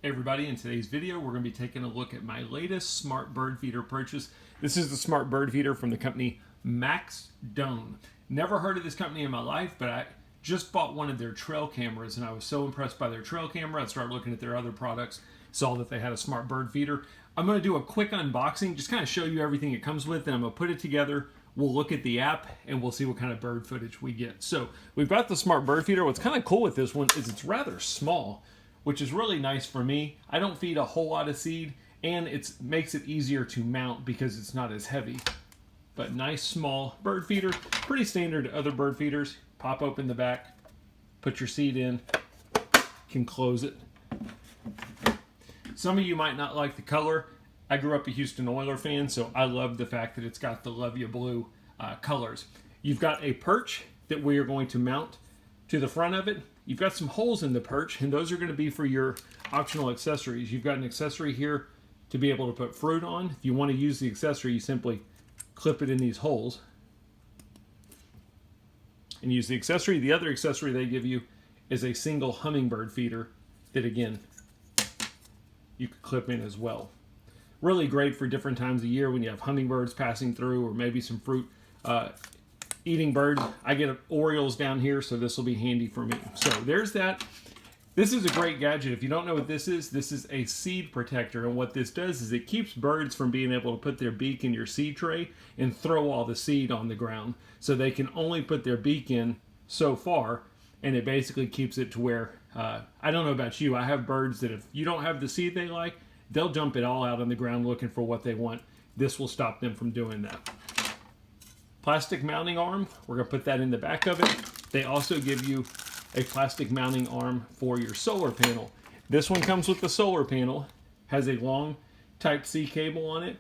Hey everybody, in today's video we're going to be taking a look at my latest smart bird feeder purchase. This is the smart bird feeder from the company MAXDONE. Never heard of this company in my life, but I just bought one of their trail cameras and I was so impressed by their trail camera. I started looking at their other products, saw that they had a smart bird feeder. I'm going to do a quick unboxing, just kind of show you everything it comes with, and I'm going to put it together. We'll look at the app and we'll see what kind of bird footage we get. So we've got the smart bird feeder. What's kind of cool with this one is it's rather small, which is really nice for me. I don't feed a whole lot of seed, and it makes it easier to mount because it's not as heavy. But nice small bird feeder, pretty standard to other bird feeders. Pop open the back, put your seed in, can close it. Some of you might not like the color. I grew up a Houston Oilers fan, so I love the fact that it's got the Love Ya Blue colors. You've got a perch that we are going to mount to the front of it. You've got some holes in the perch, and those are going to be for your optional accessories. You've got an accessory here to be able to put fruit on. If you want to use the accessory, you simply clip it in these holes and use the accessory. The other accessory they give you is a single hummingbird feeder that, again, you could clip in as well. Really great for different times of year when you have hummingbirds passing through, or maybe some fruit eating bird. I get orioles down here, so this will be handy for me. So there's that. This is a great gadget. If you don't know what this is a seed protector, and what this does is it keeps birds from being able to put their beak in your seed tray and throw all the seed on the ground. So they can only put their beak in so far, and it basically keeps it to where, I don't know about you, I have birds that if you don't have the seed they like, they'll jump it all out on the ground looking for what they want. This will stop them from doing that. Plastic mounting arm, we're going to put that in the back of it. They also give you a plastic mounting arm for your solar panel. This one comes with the solar panel, has a long Type-C cable on it.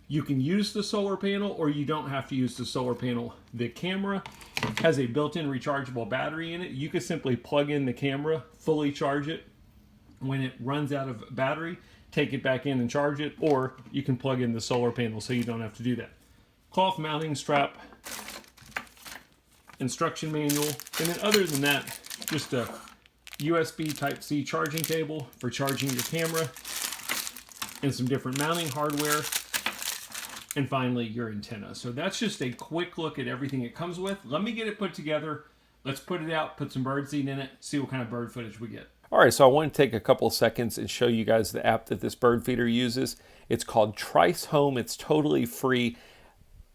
You can use the solar panel, or you don't have to use the solar panel. The camera has a built-in rechargeable battery in it. You can simply plug in the camera, fully charge it. When it runs out of battery, take it back in and charge it, or you can plug in the solar panel so you don't have to do that. Cloth mounting strap, instruction manual, and then other than that, just a USB Type-C charging cable for charging your camera, and some different mounting hardware, and finally your antenna. So that's just a quick look at everything it comes with. Let me get it put together. Let's put it out, put some bird seed in it, see what kind of bird footage we get. All right, so I want to take a couple of seconds and show you guys the app that this bird feeder uses. It's called Trice Home. It's totally free.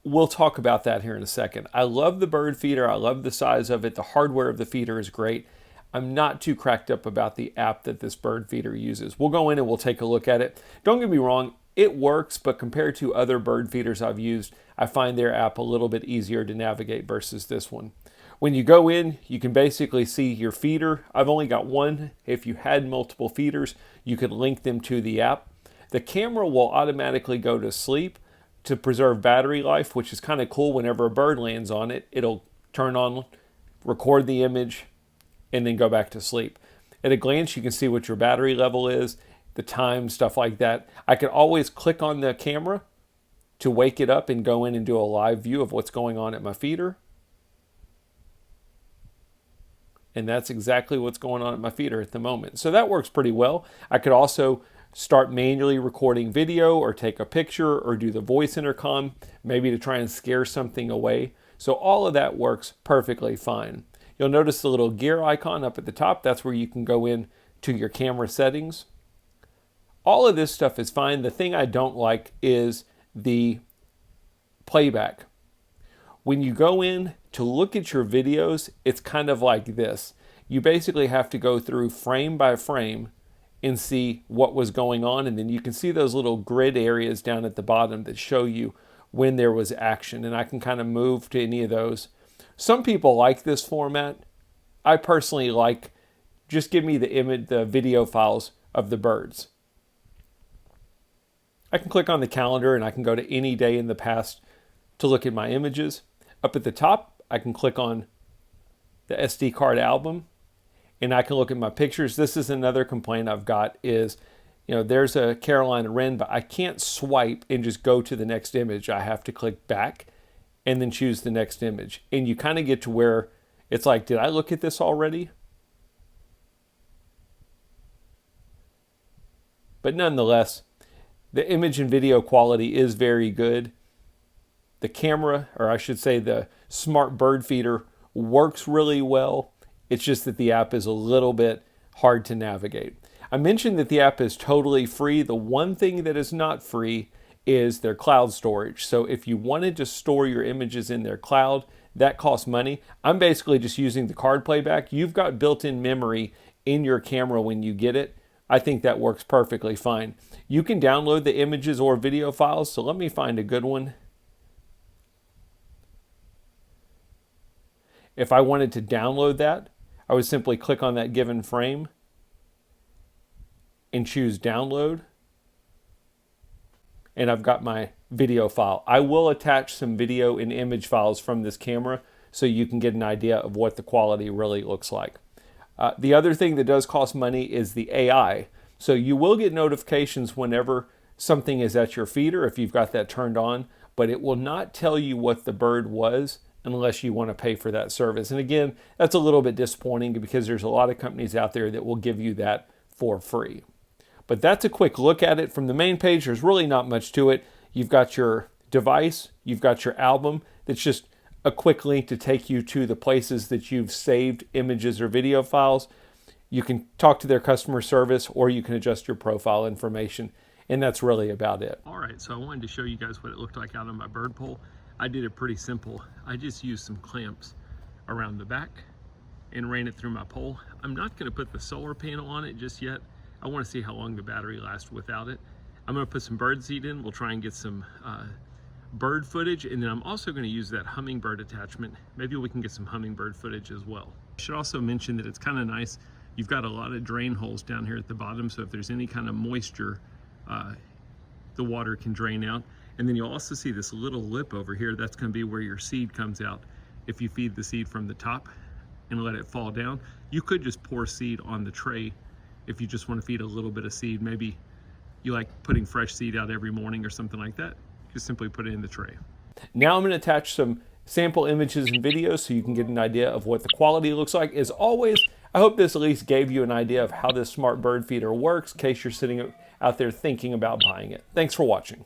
We'll talk about that here in a second. I love the bird feeder. I love the size of it. The hardware of the feeder is great. I'm not too cracked up about the app that this bird feeder uses. We'll go in and we'll take a look at it. Don't get me wrong, it works, but compared to other bird feeders I've used, I find their app a little bit easier to navigate versus this one. When you go in, you can basically see your feeder. I've only got one. If you had multiple feeders, you could link them to the app. The camera will automatically go to sleep to preserve battery life, which is kind of cool. Whenever a bird lands on it, it'll turn on, record the image, and then go back to sleep. At a glance, you can see what your battery level is, the time, stuff like that. I can always click on the camera to wake it up and go in and do a live view of what's going on at my feeder. And that's exactly what's going on at my feeder at the moment. So that works pretty well. I could also start manually recording video, or take a picture, or do the voice intercom, maybe to try and scare something away. So all of that works perfectly fine. You'll notice the little gear icon up at the top. That's where you can go in to your camera settings. All of this stuff is fine. The thing I don't like is the playback. When you go in to look at your videos, it's kind of like this. You basically have to go through frame by frame and see what was going on, and then you can see those little grid areas down at the bottom that show you when there was action, and I can kind of move to any of those. Some people like this format. I personally like, just give me the image, the video files of the birds. I can click on the calendar and I can go to any day in the past to look at my images. Up at the top, I can click on the SD card album and I can look at my pictures. This is another complaint I've got is, there's a Carolina wren, but I can't swipe and just go to the next image. I have to click back and then choose the next image. And you kind of get to where it's like, did I look at this already? But nonetheless, the image and video quality is very good. The camera, or I should say the Smart Bird Feeder, works really well. It's just that the app is a little bit hard to navigate. I mentioned that the app is totally free. The one thing that is not free is their cloud storage. So if you wanted to store your images in their cloud, that costs money. I'm basically just using the card playback. You've got built-in memory in your camera when you get it. I think that works perfectly fine. You can download the images or video files, so let me find a good one. If I wanted to download that, I would simply click on that given frame and choose download. And I've got my video file. I will attach some video and image files from this camera so you can get an idea of what the quality really looks like. The other thing that does cost money is the AI. So you will get notifications whenever something is at your feeder if you've got that turned on, but it will not tell you what the bird was unless you want to pay for that service. And again, that's a little bit disappointing because there's a lot of companies out there that will give you that for free. But that's a quick look at it from the main page. There's really not much to it. You've got your device, you've got your album. That's just a quick link to take you to the places that you've saved images or video files. You can talk to their customer service or you can adjust your profile information. And that's really about it. All right, so I wanted to show you guys what it looked like out on my bird pole. I did it pretty simple. I just used some clamps around the back and ran it through my pole. I'm not gonna put the solar panel on it just yet. I wanna see how long the battery lasts without it. I'm gonna put some bird seed in. We'll try and get some bird footage, and then I'm also gonna use that hummingbird attachment. Maybe we can get some hummingbird footage as well. I should also mention that it's kind of nice. You've got a lot of drain holes down here at the bottom, so if there's any kind of moisture, the water can drain out. And then you'll also see this little lip over here. That's gonna be where your seed comes out. If you feed the seed from the top and let it fall down, you could just pour seed on the tray if you just want to feed a little bit of seed. Maybe you like putting fresh seed out every morning or something like that. Just simply put it in the tray. Now I'm going to attach some sample images and videos so you can get an idea of what the quality looks like. As always, I hope this at least gave you an idea of how this smart bird feeder works in case you're sitting out there thinking about buying it. Thanks for watching.